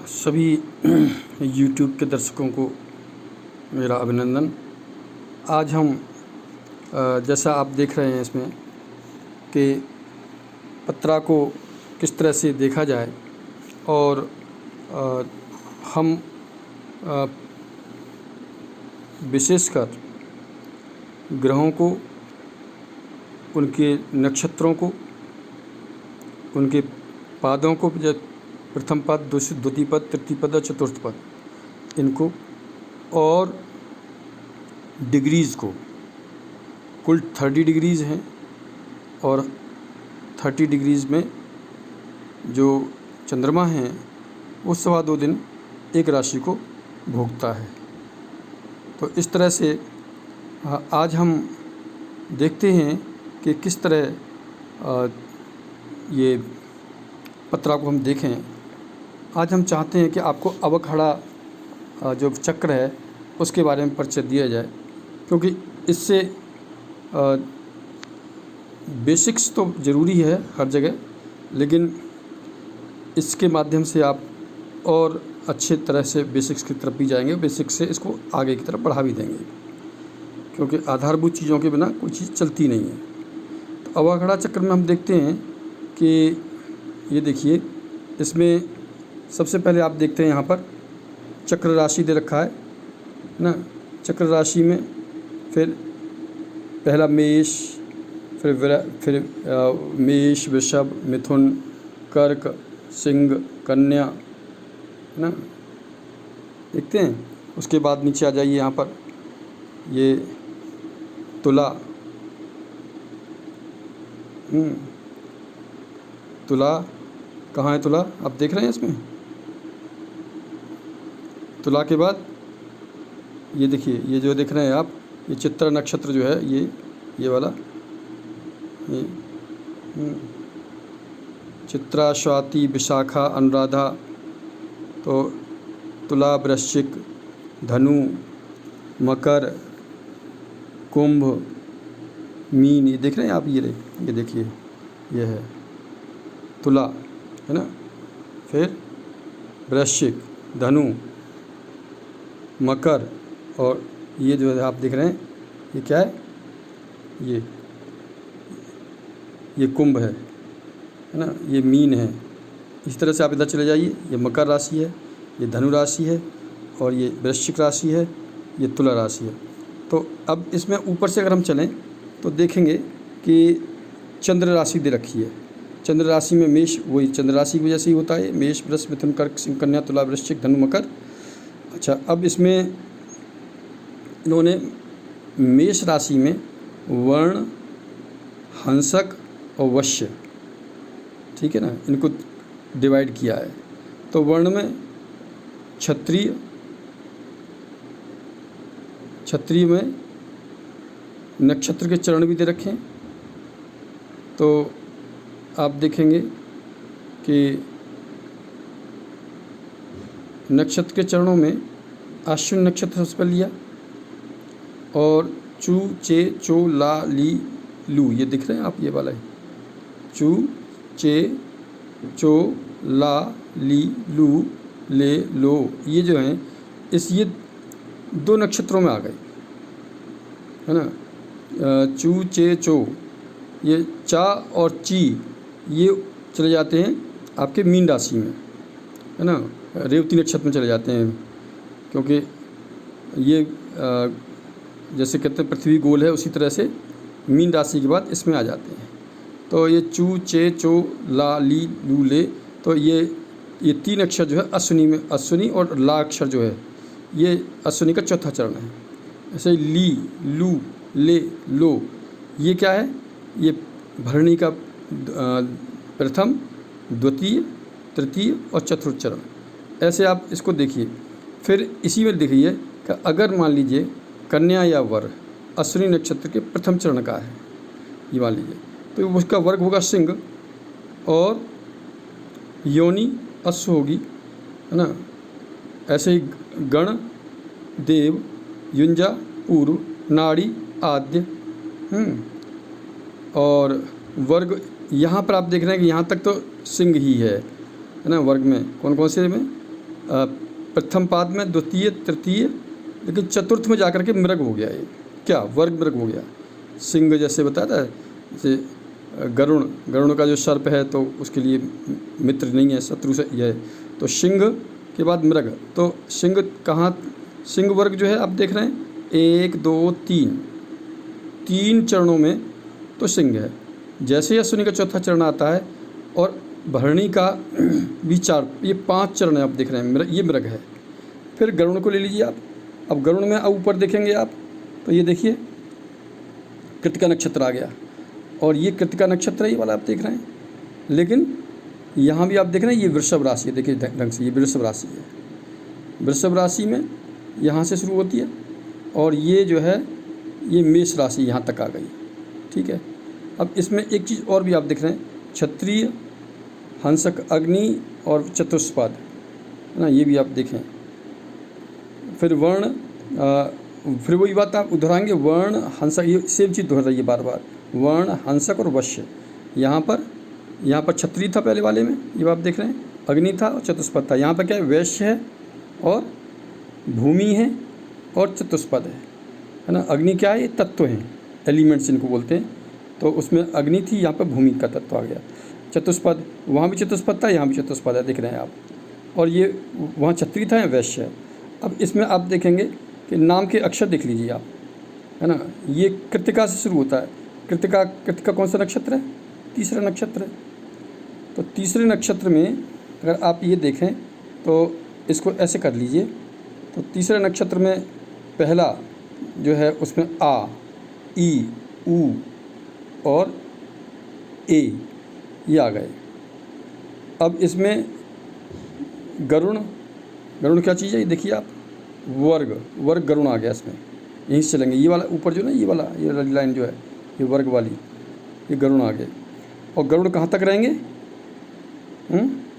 सभी यूट्यूब के दर्शकों को मेरा अभिनंदन। आज हम जैसा आप देख रहे हैं इसमें कि पत्रा को किस तरह से देखा जाए और हम विशेषकर ग्रहों को, उनके नक्षत्रों को, उनके पादों को, प्रथम पद, द्वितीय पद, तृतीय पद और चतुर्थ पद, इनको और डिग्रीज़ को, कुल 30 डिग्रीज़ हैं और 30 डिग्रीज़ में जो चंद्रमा हैं वो 2.25 दिन एक राशि को भोगता है। तो इस तरह से आज हम देखते हैं कि किस तरह ये पत्रा को हम देखें। आज हम चाहते हैं कि आपको अवखड़ा जो चक्र है उसके बारे में परिचय दिया जाए, क्योंकि इससे बेसिक्स तो ज़रूरी है हर जगह, लेकिन इसके माध्यम से आप और अच्छे तरह से बेसिक्स की तरफ भी जाएंगे, बेसिक्स से इसको आगे की तरफ बढ़ा भी देंगे, क्योंकि आधारभूत चीज़ों के बिना कोई चीज़ चलती नहीं है। तो अवखड़ा चक्र में हम देखते हैं कि ये देखिए, इसमें सबसे पहले आप देखते हैं यहाँ पर चक्र राशि दे रखा है ना। चक्र राशि में फिर पहला मेष, फिर मेष, वृषभ, मिथुन, कर्क, सिंह, कन्या, है ना, देखते हैं। उसके बाद नीचे आ जाइए, यहाँ पर ये तुला, तुला कहाँ है? तुला आप देख रहे हैं इसमें। तुला के बाद ये देखिए, ये जो देख रहे हैं आप, ये चित्रा नक्षत्र जो है, ये वाला, ये चित्रा, स्वाति, विशाखा, अनुराधा। तो तुला, वृश्चिक, धनु, मकर, कुंभ, मीन, ये देख रहे हैं आप। ये देखिए, ये है तुला, है ना। फिर वृश्चिक, धनु, मकर, और ये जो है आप देख रहे हैं, ये क्या है? ये कुंभ है ना, ये मीन है। इस तरह से आप इधर चले जाइए, ये मकर राशि है, ये धनु राशि है, और ये वृश्चिक राशि है, ये तुला राशि है। तो अब इसमें ऊपर से अगर हम चलें तो देखेंगे कि चंद्र राशि दे रखी है। चंद्र राशि में मेष, वही चंद्र राशि की वजह से ही होता है, मेष, वृष, मिथुन, कर्क, सिंह, कन्या, तुला, वृश्चिक, धनु, मकर। अच्छा, अब इसमें इन्होंने मेष राशि में वर्ण, हंसक और वश्य, ठीक है ना, इनको डिवाइड किया है। तो वर्ण में क्षत्रिय, क्षत्रिय में नक्षत्र के चरण भी दे रखे हैं। तो आप देखेंगे कि नक्षत्र के चरणों में अश्विन नक्षत्र सबसे पहले लिया, और चू, चे, चो, ला, ली, लू, ये दिख रहे हैं आप, ये वाला है। चू, चे, चो, ला, ली, लू, ले, लो, ये जो हैं ये 2 नक्षत्रों में आ गए, है ना। चू, चे, चो, ये चा और ची, ये चले जाते हैं आपके मीन राशि में, है ना, रेवती नक्षत्र में चले जाते हैं, क्योंकि ये जैसे कहते हैं पृथ्वी गोल है, उसी तरह से मीन राशि के बाद इसमें आ जाते हैं। तो ये चू, चे, चो, ला, ली, लू, ले, तो ये 3 अक्षर जो है अश्विनी में, अश्विनी और ला अक्षर जो है ये अश्विनी का चौथा चरण है। ऐसे ली, लू, ले, लो, ये क्या है? ये भरणी का प्रथम, द्वितीय, तृतीय और चतुर्थ चरण। ऐसे आप इसको देखिए। फिर इसी में देखिए कि अगर मान लीजिए कन्या या वर अश्विनी नक्षत्र के प्रथम चरण का है, ये मान लीजिए, तो उसका वर्ग होगा सिंह, और योनि अश्व होगी, है ना। ऐसे ही गण, देव, युंजा, पूर्व, नाड़ी, आद्य, और वर्ग यहाँ पर आप देख रहे हैं कि यहाँ तक तो सिंह ही है ना। वर्ग में कौन कौन से में? प्रथम पाद में, द्वितीय, तृतीय, लेकिन चतुर्थ में जाकर के मृग हो गया। ये क्या वर्ग मृग हो गया। सिंह जैसे बताया था, जैसे गरुण का जो सर्प है तो उसके लिए मित्र नहीं है, शत्रु से ये है। तो सिंह के बाद मृग, तो सिंह कहाँ, सिंह वर्ग जो है आप देख रहे हैं 1 2 3 चरणों में तो सिंह है। जैसे ही अश्विनी का चौथा चरण आता है और भरणी का भी 4, ये 5 चरण है आप देख रहे हैं, ये मृग है। फिर गरुण को ले लीजिए आप। अब गरुण में अब ऊपर देखेंगे आप तो ये देखिए कृतिका नक्षत्र आ गया, और ये कृतिका नक्षत्र है ये वाला आप देख रहे हैं। लेकिन यहाँ भी आप देख रहे हैं ये वृषभ राशि है, देखिए ढंग से ये वृषभ राशि है। वृषभ राशि में यहाँ से शुरू होती है, और ये जो है ये मेष राशि यहाँ तक आ गई। ठीक है। अब इसमें एक चीज़ और भी आप देख रहे हैं, क्षत्रिय, हंसक, अग्नि और चतुष्पद है ना, ये भी आप देखें। फिर वर्ण, फिर वही बात आप दोहराएंगे, वर्ण, हंसक, ये सेम चीज़ दोहर रही है बार बार, वर्ण, हंसक और वश्य। यहाँ पर क्षत्रिय था पहले वाले में, ये आप देख रहे हैं, अग्नि था और चतुष्पद था। यहाँ पर क्या है, वैश्य है और भूमि है और चतुष्पद है ना। अग्नि क्या है, ये तत्व हैं, एलिमेंट्स इनको बोलते हैं। तो उसमें अग्नि थी, यहाँ पर भूमि का तत्व आ गया। चतुष्पद, वहाँ भी चतुष्पद था, यहाँ भी चतुष्पद है, देख रहे हैं आप। और ये वहाँ क्षत्रिय था, वैश्य है। अब इसमें आप देखेंगे कि नाम के अक्षर देख लीजिए आप, है ना। ये कृतिका से शुरू होता है। कृतिका कौन सा नक्षत्र है, तीसरा नक्षत्र है। तो तीसरे नक्षत्र में अगर आप ये देखें तो इसको ऐसे कर लीजिए। तो तीसरे नक्षत्र में पहला जो है उसमें आ, ई, ऊ और ए ये आ गए। अब इसमें गरुण क्या चीज़ है, ये देखिए आप, वर्ग गरुण आ गया इसमें, यहीं से चलेंगे। ये वाला ऊपर जो ना, ये वाला ये लाइन जो है ये वर्ग वाली, ये गरुण आ गए। और गरुड़ कहाँ तक रहेंगे,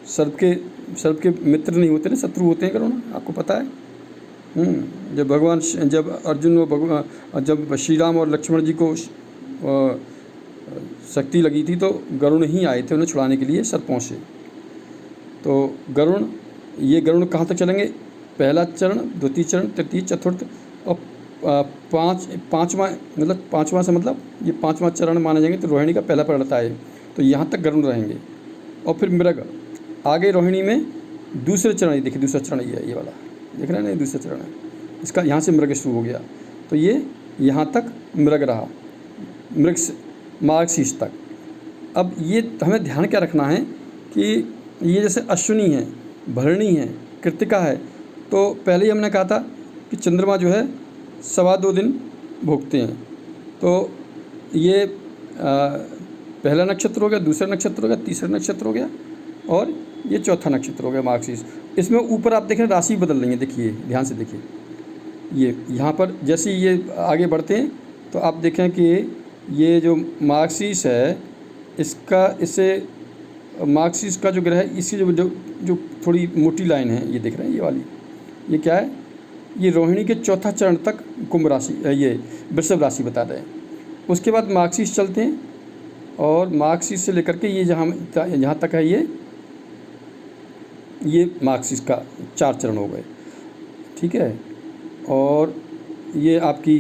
सर्प के मित्र नहीं होते ना, शत्रु होते हैं गरुड़, आपको पता है। जब अर्जुन व जब श्री राम और लक्ष्मण जी को शक्ति लगी थी तो गरुण ही आए थे उन्हें छुड़ाने के लिए सर्पों से। तो ये गरुण कहाँ तक चलेंगे, पहला चरण, द्वितीय चरण, तृतीय, चतुर्थ और पाँचवा, मतलब पाँचवा से मतलब ये 5वां चरण माने जाएंगे। तो रोहिणी का पहला पड़ता है, तो यहाँ तक गरुण रहेंगे। और फिर मृग आगे रोहिणी में दूसरे चरण, ये देखिए दूसरा चरण ये वाला देख रहे हैं ना, दूसरा चरण है इसका, यहाँ से मृग शुरू हो गया। तो ये यहाँ तक मृग रहा, मृग से मार्गशीर्ष तक। अब ये हमें ध्यान क्या रखना है कि ये जैसे अश्विनी है, भरणी है, कृतिका है, तो पहले ही हमने कहा था कि चंद्रमा जो है 2.25 दिन भोगते हैं। तो ये पहला नक्षत्र हो गया, दूसरा नक्षत्र हो गया, तीसरा नक्षत्र हो गया और ये चौथा नक्षत्र हो गया मार्गशीर्ष। इसमें ऊपर आप देख रहे हैं राशि बदल रही है, देखिए ध्यान से देखिए। ये यहाँ पर जैसे ये आगे बढ़ते हैं तो आप देखें कि ये जो मार्गशीर्ष है इससे मार्गशीर्ष का जो ग्रह है, इसकी जो थोड़ी मोटी लाइन है, ये देख रहे हैं ये वाली, ये क्या है, ये रोहिणी के चौथा चरण तक कुंभ राशि, ये वृषभ राशि बता रहे हैं। उसके बाद मार्गशीर्ष चलते हैं और मार्गशीर्ष से लेकर के ये जहाँ तक है ये मार्गशीर्ष का 4 चरण हो गए। ठीक है। और ये आपकी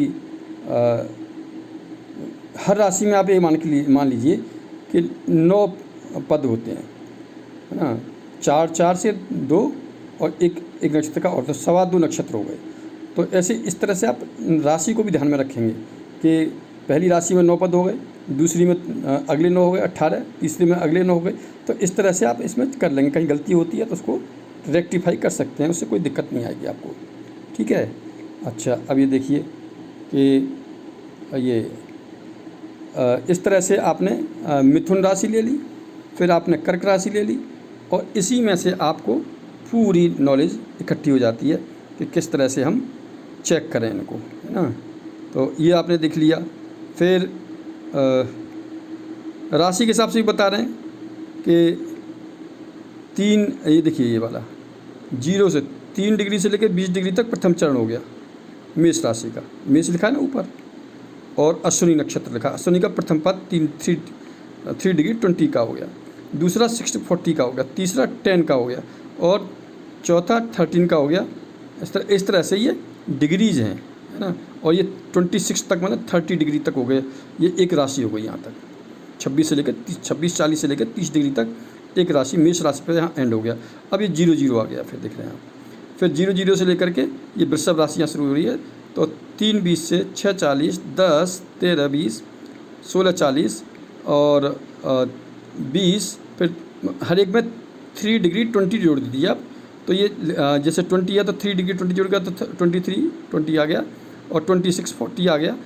हर राशि में आप ये मान लीजिए कि 9 पद होते हैं, है ना। 4 से 2 और एक नक्षत्र का और, तो 2.25 नक्षत्र हो गए। तो ऐसे इस तरह से आप राशि को भी ध्यान में रखेंगे कि पहली राशि में 9 पद हो गए, दूसरी में अगले 9 हो गए 18, तीसरी में अगले 9 हो गए। तो इस तरह से आप इसमें कर लेंगे। कहीं गलती होती है तो उसको रेक्टिफाई कर सकते हैं, उससे कोई दिक्कत नहीं आएगी आपको। ठीक है। अच्छा, अब ये देखिए कि ये इस तरह से आपने मिथुन राशि ले ली, फिर आपने कर्क राशि ले ली, और इसी में से आपको पूरी नॉलेज इकट्ठी हो जाती है कि किस तरह से हम चेक करें इनको, है ना। तो ये आपने देख लिया। फिर राशि के हिसाब से भी बता रहे हैं कि 3, ये देखिए ये वाला 0 से 3 डिग्री से लेकर 20 डिग्री तक प्रथम चरण हो गया मेष राशि का, मेष लिखा है ना ऊपर, और अश्विनी नक्षत्र लिखा, अश्विनी का प्रथम पद 3 डिग्री 20 का हो गया, दूसरा 60-40 का हो गया, तीसरा 10 का हो गया, और चौथा 13 का हो गया। इस तरह से ये डिग्रीज़ हैं, है ना। और ये 26 तक मतलब 30 डिग्री तक हो गए, ये एक राशि हो गई यहाँ तक। 26 40 से लेकर 30 डिग्री तक एक राशि मेष राशि पे यहाँ एंड हो गया। अब ये 0 आ गया, फिर देख रहे हैं आप। फिर 0 से लेकर के ये वृषभ राशि यहाँ शुरू हो रही है। तो 3 20 से 6 40, 10 13 20, 16 40 और 20, फिर हर एक में 3 डिग्री 20 जोड़ दीजिए आप। तो ये जैसे 20 है तो 3 डिग्री 20 जोड़ गया तो 23 20 आ गया, और 26 40 आ गया।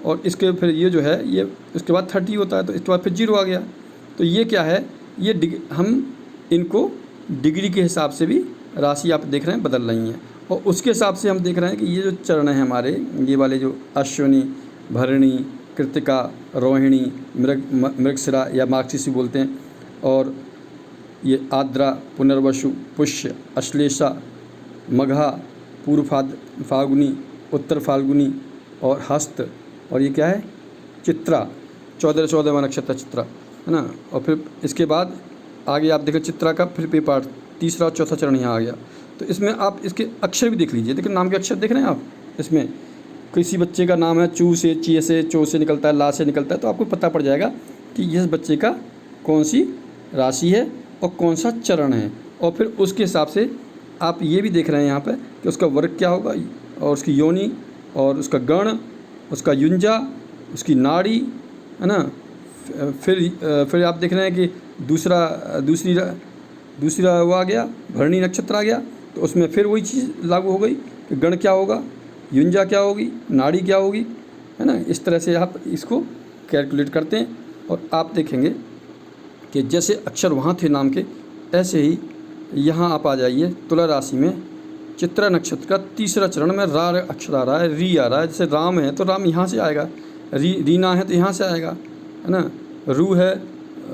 और इसके फिर ये जो है ये उसके बाद 30 होता है, तो इसके बाद फिर 0 आ गया। तो ये क्या है, ये हम इनको डिग्री के हिसाब से भी राशि आप देख रहे हैं बदल रही हैं। और उसके हिसाब से हम देख रहे हैं कि ये जो चरण हैं हमारे, ये वाले जो अश्विनी, भरणी, कृतिका, रोहिणी, मृगशिरा या मार्गशीर्ष बोलते हैं, और ये आद्रा, पुनर्वसु, पुष्य, अश्लेषा, मघा, पूर्व फाल्गुनी, उत्तर फाल्गुनी और हस्त, और ये क्या है, चित्रा। 14वां नक्षत्र चित्रा, है ना। और फिर इसके बाद आगे आप देखो चित्रा का फिर पेपर, तीसरा और चौथा चरण यहाँ आ गया। तो इसमें आप इसके अक्षर भी देख लीजिए। देखिए नाम के अक्षर देख रहे हैं आप, इसमें किसी बच्चे का नाम है चू से, ची से, चो से निकलता है, ला से निकलता है, तो आपको पता पड़ जाएगा कि इस बच्चे का कौन सी राशि है और कौन सा चरण है। और फिर उसके हिसाब से आप ये भी देख रहे हैं यहाँ पर कि उसका वर्ग क्या होगा, और उसकी योनि, और उसका गण, उसका युंजा, उसकी नाड़ी, है ना। फिर आप देख रहे हैं कि दूसरा वो आ गया, भरणी नक्षत्र आ गया। तो उसमें फिर वही चीज़ लागू हो गई कि गण क्या होगा, युंजा क्या होगी, नाड़ी क्या होगी, है ना। इस तरह से आप इसको कैलकुलेट करते हैं। और आप देखेंगे कि जैसे अक्षर वहाँ थे नाम के, ऐसे ही यहाँ आप आ जाइए तुला राशि में चित्रा नक्षत्र का तीसरा चरण में रा अक्षर आ रहा है, री आ रहा है। जैसे राम है तो राम यहाँ से आएगा, रीना है तो यहाँ से आएगा, है ना। रू है,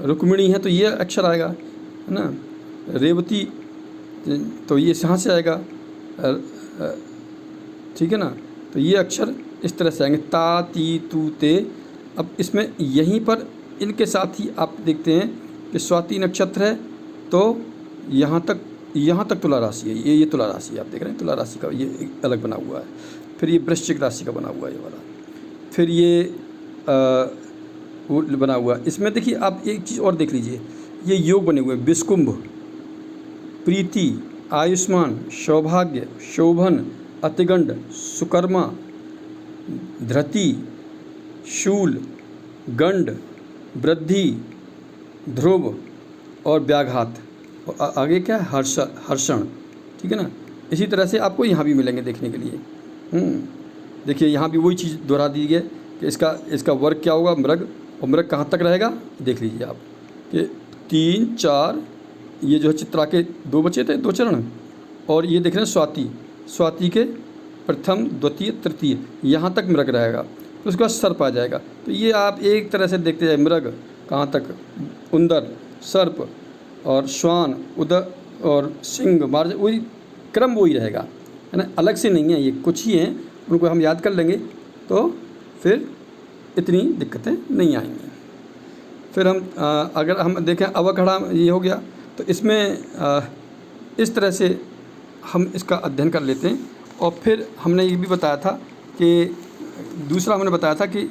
रुक्मिणी है तो ये अक्षर आएगा, है ना। रेवती तो ये यहाँ से आएगा, ठीक है ना। तो ये अक्षर इस तरह से आएंगे, ता, ती, तू, ते। अब इसमें यहीं पर इनके साथ ही आप देखते हैं कि स्वाति नक्षत्र है, तो यहाँ तक तुला राशि है। ये तुला राशि आप देख रहे हैं, तुला राशि का ये एक अलग बना हुआ है। फिर ये वृश्चिक राशि का बना हुआ है ये वाला। फिर ये वो बना हुआ है। इसमें देखिए आप एक चीज़ और देख लीजिए, ये योग बने हुए, विस्कुंभ, प्रीति, आयुष्मान, सौभाग्य, शोभन, अतिगंड, सुकर्मा, धृति, शूल, गंड, वृद्धि, ध्रुव और व्याघात। और आगे क्या है, हर्षण, ठीक है ना। इसी तरह से आपको यहाँ भी मिलेंगे देखने के लिए। देखिए यहाँ भी वही चीज़ दोहरा दी है कि इसका वर्ग क्या होगा, मृग, और मृग कहाँ तक रहेगा देख लीजिए आप कि 3 4, ये जो है चित्रा के 2 बचे थे, 2 चरण, और ये देख रहे हैं स्वाति के प्रथम, द्वितीय, तृतीय, यहाँ तक मृग रहेगा। तो उसके बाद सर्प आ जाएगा। तो ये आप एक तरह से देखते जाए, मृग कहाँ तक, उंदर, सर्प और श्वान, उदर और सिंह, मार्ज, वही क्रम वही रहेगा, है ना। अलग से नहीं है, ये कुछ ही हैं, उनको हम याद कर लेंगे तो फिर इतनी दिक्कतें नहीं आएंगी। फिर हम अगर हम देखें अवखड़ा ये हो गया, तो इसमें इस तरह से हम इसका अध्ययन कर लेते हैं। और फिर हमने ये भी बताया था कि दूसरा हमने बताया था कि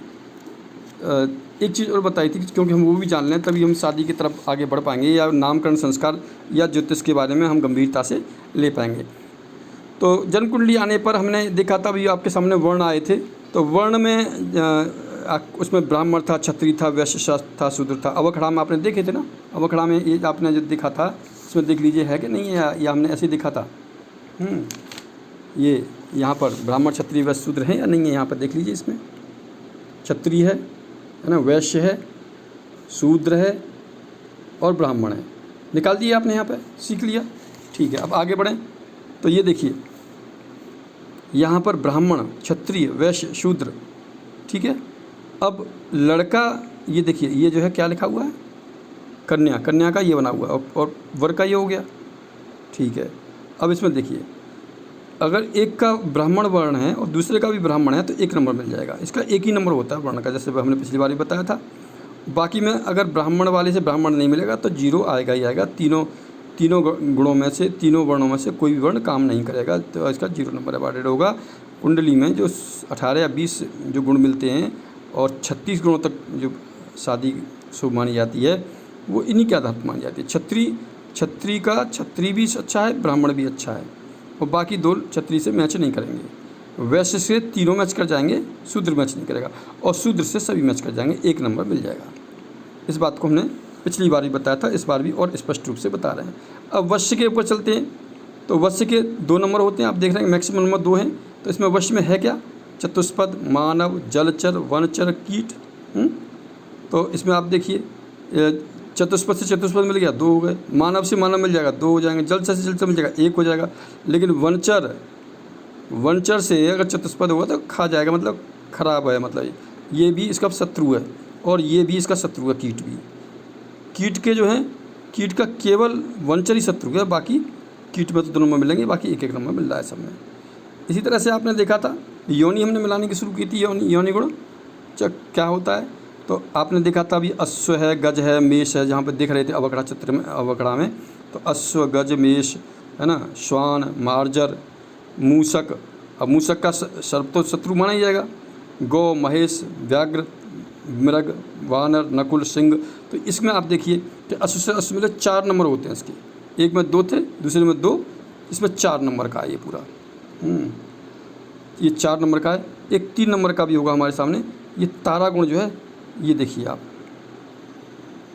एक चीज़ और बताई थी, क्योंकि हम वो भी जान लें तभी हम शादी की तरफ आगे बढ़ पाएंगे, या नामकरण संस्कार या ज्योतिष के बारे में हम गंभीरता से ले पाएंगे। तो जन्म कुंडली आने पर हमने देखा था, अभी आपके सामने वर्ण आए थे, तो वर्ण में उसमें ब्राह्मण था, क्षत्रिय था, वैश्य था, शूद्र था। अवखड़ा में आपने देखे थे ना, अवखड़ा में ये आपने जो देखा था इसमें देख लीजिए है कि नहीं है, या हमने ऐसे ही देखा था। ये यहाँ पर ब्राह्मण, क्षत्रिय, वैश्य, शूद्र हैं या नहीं है, यहाँ पर देख लीजिए। इसमें क्षत्रिय है ना, वैश्य है, शूद्र है और ब्राह्मण है। निकाल दिए आपने, यहाँ पर सीख लिया, ठीक है। अब आगे बढ़ें तो ये देखिए यहाँ पर ब्राह्मण, क्षत्रिय, वैश्य, शूद्र, ठीक है। अब लड़का ये देखिए, ये जो है क्या लिखा हुआ है, कन्या, कन्या का ये बना हुआ है, और वर का ये हो गया, ठीक है। अब इसमें देखिए, अगर एक का ब्राह्मण वर्ण है और दूसरे का भी ब्राह्मण है तो 1 नंबर मिल जाएगा। इसका एक ही नंबर होता है वर्ण का, जैसे हमने पिछली बार भी बताया था। बाकी में अगर ब्राह्मण वाले से ब्राह्मण नहीं मिलेगा तो 0 आएगा ही आएगा। तीनों तीनों गुणों में से, तीनों वर्णों में से कोई भी वर्ण काम नहीं करेगा, तो इसका 0 नंबर अवॉर्डेड होगा। कुंडली में जो 18 या 20 जो गुण मिलते हैं और 36 गुणों तक जो शादी शुभ मानी जाती है, वो इन्हीं के आधार पर मानी जाती है। क्षत्रिय भी अच्छा है, ब्राह्मण भी अच्छा है, और बाकी 2 क्षत्रिय से मैच नहीं करेंगे। वैश्य से तीनों मैच कर जाएंगे, शूद्र मैच नहीं करेगा, और शूद्र से सभी मैच कर जाएंगे, 1 नंबर मिल जाएगा। इस बात को हमने पिछली बार भी बताया था, इस बार भी और स्पष्ट रूप से बता रहे हैं। अब वश्य के ऊपर चलते हैं। तो वश्य के 2 नंबर होते हैं, आप देख रहे हैं मैक्सिमम नंबर 2 हैं। तो इसमें वश्य में है क्या? चतुष्पद, मानव, जलचर, वनचर, कीट। तो इसमें आप देखिए, चतुष्पद से चतुष्पद मिल गया, 2 हो गए। मानव से मानव मिल जाएगा, 2 हो जाएंगे। जलचर से जलचर मिल जाएगा, 1 हो जाएगा। लेकिन वनचर से अगर चतुष्पद होगा तो खा जाएगा, मतलब खराब है, मतलब ये भी इसका शत्रु है, और ये भी इसका शत्रु है, कीट भी। कीट के जो हैं, कीट का केवल वनचर ही शत्रु है, बाकी कीट में तो 2 नंबर मिलेंगे, बाकी 1-1 नंबर मिल रहा है सब में। इसी तरह से आपने देखा था योनि हमने मिलाने की शुरू की थी, योनि गुण क्या होता है। तो आपने देखा था अभी अश्व है, गज है, मेष है, जहाँ पर देख रहे थे अवकड़ा चित्र में, अवकड़ा में। तो अश्व, गज, मेष है ना, श्वान, मार्जर, मूषक। अब मूषक का सर्प तो शत्रु माना ही जाएगा। गौ, महेश, व्याघ्र, मृग, वानर, नकुल, सिंह। तो इसमें आप देखिए कि अश्व से अश्व मिले 4 नंबर होते हैं इसके, एक में 2 थे, दूसरे में 2, इसमें 4 नंबर का है ये पूरा। ये 4 नंबर का है। एक 3 नंबर का भी होगा हमारे सामने। ये तारा गुण जो है, ये देखिए आप,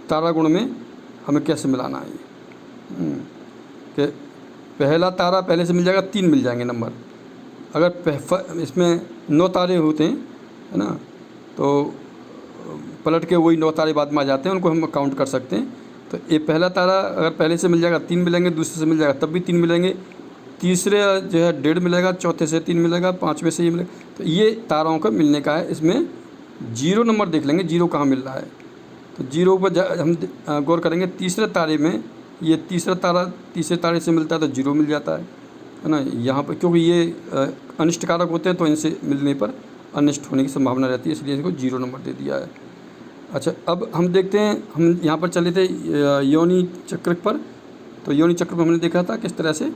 तारा गुण में हमें कैसे मिलाना है ये, कि पहला तारा पहले से मिल जाएगा, 3 मिल जाएंगे नंबर। अगर इसमें 9 तारे होते हैं, है ना, तो पलट के वही 9 तारे बाद में आ जाते हैं, उनको हम काउंट कर सकते हैं। तो ये पहला तारा अगर पहले से मिल जाएगा 3 मिलेंगे, दूसरे से मिल जाएगा तब भी 3 मिलेंगे, तीसरे जो है 1.5 मिलेगा, चौथे से 3 मिलेगा, 5वें से ये मिलेगा। तो ये तारों का मिलने का है। इसमें 0 नंबर देख लेंगे, 0 कहाँ मिल रहा है, तो 0 पर हम गौर करेंगे। तीसरे तारे में ये तीसरा तारा तीसरे तारे से मिलता है तो 0 मिल जाता है ना, यहाँ पर, क्योंकि ये अनिष्टकारक होते हैं, तो इनसे मिलने पर अनिष्ट होने की संभावना रहती है, इसलिए इसको 0 नंबर दे दिया है। अच्छा, अब हम देखते हैं, हम यहाँ पर चले थे योनि चक्र पर। तो योनि चक्र पर हमने देखा था किस तरह से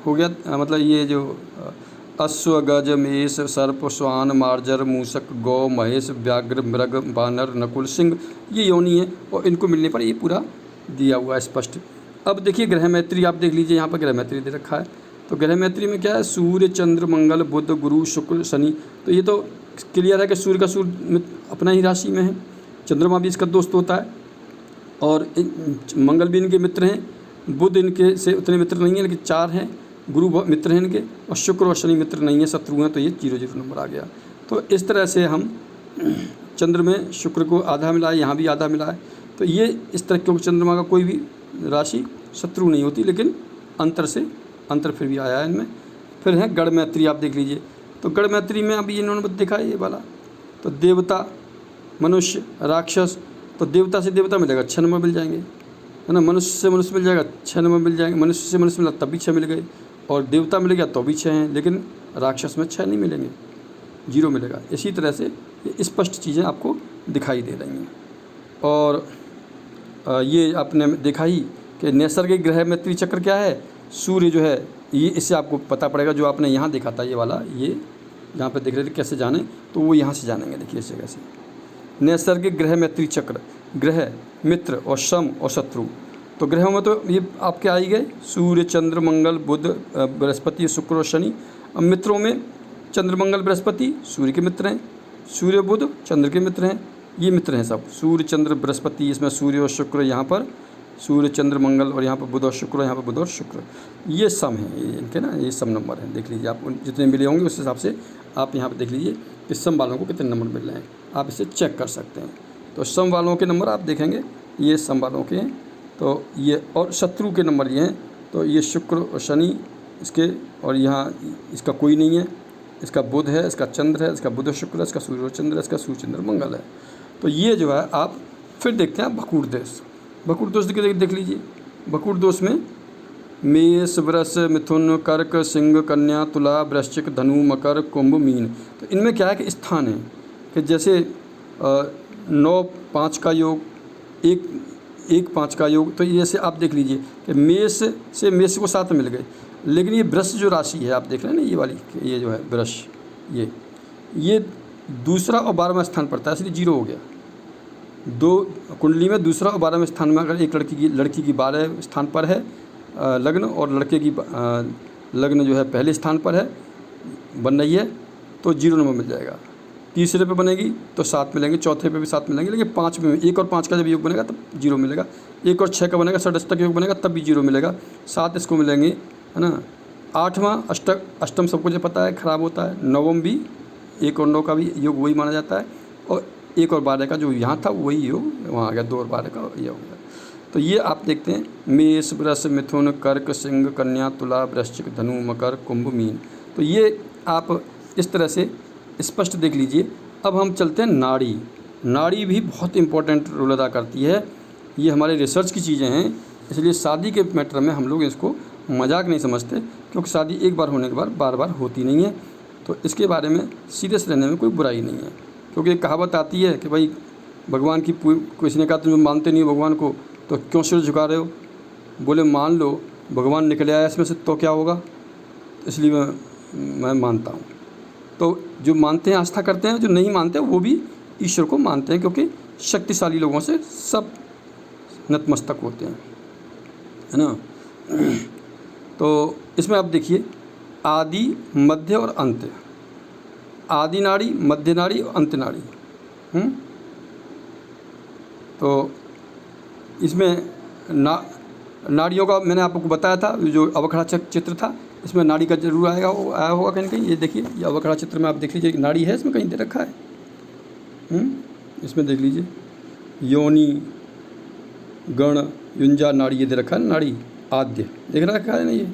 हो गया, मतलब ये जो अश्व, गज, मेष, सर्प, श्वान, मार्जर, मूषक, गौ, महेश, व्याघ्र, मृग, वानर, नकुल, सिंह, ये योनि है, और इनको मिलने पर ये पूरा दिया हुआ है स्पष्ट। अब देखिए ग्रह मैत्री, आप देख लीजिए, यहाँ पर ग्रह मैत्री दे रखा है। तो ग्रह मैत्री में क्या है? सूर्य, चंद्र, मंगल, बुध, गुरु, शुक्र, शनि। तो ये तो क्लियर है कि सूर्य का सूर्य अपना ही राशि में है, चंद्रमा भी इसका दोस्त होता है, और मंगल भी इनके मित्र हैं, बुध इनके से उतने मित्र नहीं हैं, लेकिन 4 हैं, गुरु मित्र हैं इनके, और शुक्र और शनि मित्र नहीं है, शत्रु हैं। तो ये 0-0 नंबर आ गया। तो इस तरह से हम चंद्र में शुक्र को आधा मिला है, यहाँ भी आधा मिला है। तो ये इस तरह, क्योंकि चंद्रमा का कोई भी राशि शत्रु नहीं होती, लेकिन अंतर फिर भी आया है इनमें। फिर है गण मैत्री, आप देख लीजिए। तो गण मैत्री में अभी इन्होंने देखा है ये वाला। तो देवता, मनुष्य, राक्षस। तो देवता से देवता मिलेगा, 6 नंबर मिल जाएंगे, है ना। मनुष्य से मनुष्य मिल जाएगा, 6 नंबर मिल जाएंगे। मनुष्य से मनुष्य मिला तब भी 6 मिल गए, और देवता मिल गया तो भी 6 हैं, लेकिन राक्षस में 6 नहीं मिलेंगे, 0 मिलेगा। इसी तरह से ये स्पष्ट चीज़ें आपको दिखाई दे रही हैं। और ये आपने देखा ही कि नैसर्गिक ग्रह मैत्री चक्र क्या है। सूर्य जो है, ये इससे आपको पता पड़ेगा, जो आपने यहाँ देखा था ये वाला, ये जहाँ पे देख रहे थे कैसे जाने, तो वो यहाँ से जानेंगे। देखिए इसे कैसे, नैसर्गिक ग्रह मैत्री चक्र, ग्रह, मित्र और सम और शत्रु। तो ग्रहों में तो ये आपके आ ही गए, सूर्य, चंद्र, मंगल, बुध, बृहस्पति, शुक्र और शनि। अब मित्रों में चंद्र, मंगल, बृहस्पति सूर्य के मित्र हैं, सूर्य, बुध चंद्र के मित्र हैं, ये मित्र हैं सब, सूर्य, चंद्र, बृहस्पति। इसमें सूर्य और शुक्र, यहाँ पर सूर्य, चंद्र, मंगल, और यहाँ पर बुध और शुक्र, यहाँ पर बुध और शुक्र, ये सम है, ये इनके ना, ये सम नंबर हैं। देख लीजिए आप जितने मिले होंगे उस हिसाब से आप यहाँ पर देख लीजिए कि सम वालों को कितने नंबर मिल रहे हैं, आप इसे चेक कर सकते हैं। तो सम वालों के नंबर आप देखेंगे, ये सम वालों के हैं। तो ये, और शत्रु के नंबर ये हैं। तो ये शुक्र और शनि इसके, और यहाँ इसका कोई नहीं है, इसका बुध है, इसका चंद्र है, इसका बुध और शुक्र है, इसका सूर्य और चंद्र है, इसका सूर्य, चंद्र, मंगल है। तो ये जो है आप फिर देखते हैं भकूर दोष। भकूर दोष देख लीजिए। भकूर दोष में मेष, वृष, मिथुन, कर्क, सिंह, कन्या, तुला, वृश्चिक, धनु, मकर, कुंभ, मीन। तो इनमें क्या है कि स्थान है कि जैसे 9-5 का योग, 1 5 का योग, तो जैसे आप देख लीजिए कि मेष से मेष को 7 मिल गए, लेकिन ये वृष जो राशि है आप देख रहे हैं ना, ये वाली, ये जो है वृष, ये दूसरा और 12वां स्थान पड़ता है, इसलिए 0 हो गया। 2 कुंडली में दूसरा और 12वें स्थान में अगर एक लड़की की 12 स्थान पर है लग्न, और लड़के की लग्न जो है पहले स्थान पर है, बन रही है, तो 0 नंबर मिल जाएगा। तीसरे पे बनेगी तो 7 मिलेंगे, चौथे पे भी 7 मिलेंगे, लेकिन 5 में 1 और 5 का जब योग बनेगा तब 0 मिलेगा। 1 और 6 का बनेगा, षष्टक योग बनेगा तब भी 0 मिलेगा। 7 इसको मिलेंगे, है ना। 8वां अष्टम सबको जो पता है खराब होता है। नवम भी 1 और 9 का भी योग वही माना जाता है, और 1 और 12 का जो यहाँ था वही योग वहाँ आ गया, 2 और 12 का ये हो गया। तो ये आप देखते हैं मेष, वृष, मिथुन, कर्क, सिंह, कन्या, तुला, वृश्चिक, धनु, मकर, कुंभ, मीन। तो ये आप इस तरह से स्पष्ट देख लीजिए। अब हम चलते हैं नाड़ी। नाड़ी भी बहुत इम्पोर्टेंट रोल अदा करती है। ये हमारे रिसर्च की चीज़ें हैं, इसलिए शादी के मैटर में हम लोग इसको मजाक नहीं समझते, क्योंकि शादी एक बार होने के बाद बार बार होती नहीं है। तो इसके बारे में सीरियस रहने में कोई बुराई नहीं है, क्योंकि एक कहावत आती है कि भाई भगवान की, किसी ने कहा तुम मानते नहीं हो भगवान को तो क्यों सिर झुका रहे हो? बोले मान लो भगवान निकल आया इसमें से तो क्या होगा, इसलिए मैं मानता हूँ। तो जो मानते हैं आस्था करते हैं, जो नहीं मानते वो भी ईश्वर को मानते हैं, क्योंकि शक्तिशाली लोगों से सब नतमस्तक होते हैं, है ना। तो इसमें आप देखिए आदि, मध्य और अंत। आदि नाड़ी, मध्य नाड़ी और अंत नाड़ी। तो इसमें नाड़ियों का मैंने आपको बताया था, जो अवखड़ा चित्र था इसमें नाड़ी का जरूर आया होगा कहीं कहीं। ये देखिए, ये अवखड़ा चित्र में आप देख लीजिए, नाड़ी है इसमें कहीं दे रखा है। इसमें देख लीजिए योनि, गण, युंजा नाड़ी ये दे रखा है, नाड़ी आद्य देख रखा है ना, ये है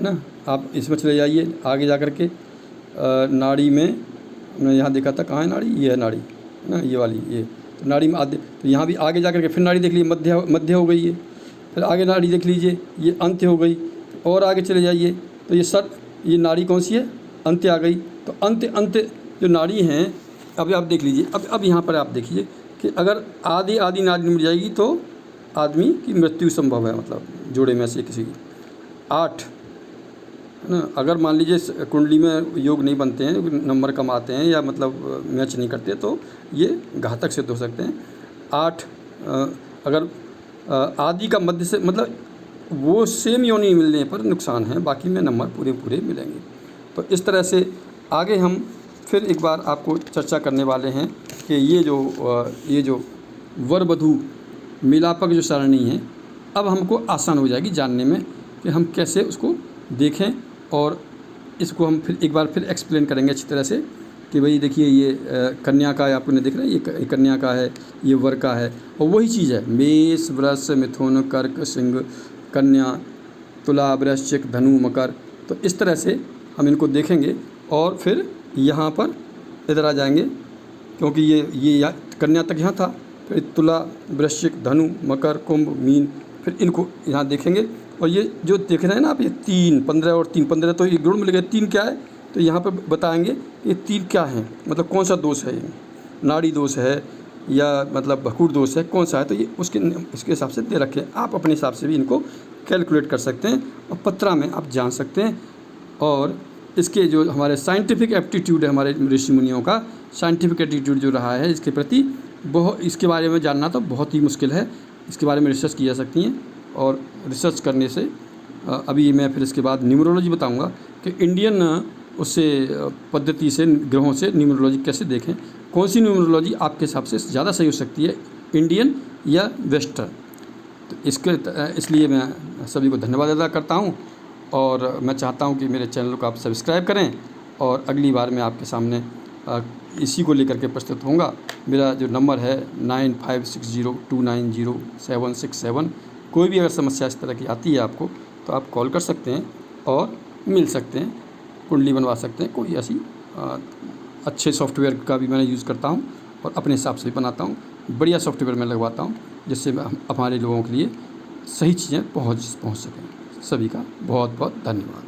ना। आप इसमें चले जाइए आगे जा कर के, नाड़ी में हमने यहाँ देखा था, कहाँ है नाड़ी, ये है नाड़ी, है ना, ये वाली, ये तो नाड़ी में आद्य। तो यहाँ भी आगे जा कर के फिर नाड़ी देख लीजिए, मध्य हो गई है। फिर आगे नाड़ी देख लीजिए, ये अंत्य हो गई। और आगे चले जाइए तो ये नाड़ी कौन सी है, अंत्य आ गई। तो अंत्य जो नाड़ी हैं, अब आप देख लीजिए, अब यहाँ पर आप देखिए कि अगर आदि नाड़ी मिल जाएगी तो आदमी की मृत्यु संभव है, मतलब जोड़े में से किसी की। 8 है ना, अगर मान लीजिए कुंडली में योग नहीं बनते हैं, नंबर कम आते हैं या मतलब मैच नहीं करते, तो ये घातक सिद्ध हो सकते हैं। 8 अगर आदि का मध्य से, मतलब वो सेम योनि मिलने पर नुकसान है, बाकी में नंबर पूरे मिलेंगे। तो इस तरह से आगे हम फिर एक बार आपको चर्चा करने वाले हैं कि ये जो वर वधू मिलापक जो सारणी है, अब हमको आसान हो जाएगी जानने में कि हम कैसे उसको देखें, और इसको हम फिर एक बार फिर एक्सप्लेन करेंगे अच्छी तरह से कि भाई देखिए ये कन्या का है, आपने देख रहे हैं ये कन्या का है, ये वर का है, और वही चीज़ है मेष, वृष, मिथुन, कर्क, सिंह, कन्या, तुला, वृश्चिक, धनु, मकर। तो इस तरह से हम इनको देखेंगे और फिर यहाँ पर इधर आ जाएंगे, क्योंकि ये कन्या तक यहाँ था, फिर तुला, वृश्चिक, धनु, मकर, कुंभ, मीन, फिर इनको यहाँ देखेंगे। और ये जो देख रहे हैं ना आप, ये 3, 15 और 3, 15 तो ये गुण मिल गए। 3 क्या है तो यहाँ पर बताएंगे ये 3 क्या हैं, मतलब कौन सा दोष है, ये नाड़ी दोष है या मतलब भकूर दोष है, कौन सा है, तो ये उसके हिसाब से दे रखे। आप अपने हिसाब से भी इनको कैलकुलेट कर सकते हैं और पत्रा में आप जान सकते हैं। और इसके जो हमारे साइंटिफिक एप्टीट्यूड है, हमारे ऋषि मुनियों का साइंटिफिक एप्टीट्यूड जो रहा है इसके प्रति, इसके बारे में जानना तो बहुत ही मुश्किल है। इसके बारे में रिसर्च की जा सकती हैं, और रिसर्च करने से अभी मैं फिर इसके बाद न्यूमरोलॉजी बताऊंगा कि इंडियन उससे पद्धति से ग्रहों से न्यूमरोलॉजी कैसे देखें, कौन सी न्यूमरोलॉजी आपके हिसाब से ज़्यादा सही हो सकती है, इंडियन या वेस्टर्न। तो इसलिए मैं सभी को धन्यवाद अदा करता हूं, और मैं चाहता हूं कि मेरे चैनल को आप सब्सक्राइब करें, और अगली बार मैं आपके सामने इसी को लेकर के प्रस्तुत होऊंगा। मेरा जो नंबर है 9560290767। कोई भी अगर समस्या इस तरह की आती है आपको, तो आप कॉल कर सकते हैं और मिल सकते हैं, कुंडली बनवा सकते हैं। कोई ऐसी अच्छे सॉफ्टवेयर का भी मैंने यूज़ करता हूं, और अपने हिसाब से भी बनाता हूं। बढ़िया सॉफ्टवेयर मैं लगवाता हूं, जिससे हमारे लोगों के लिए सही चीज़ें पहुंच सकें। सभी का बहुत बहुत धन्यवाद।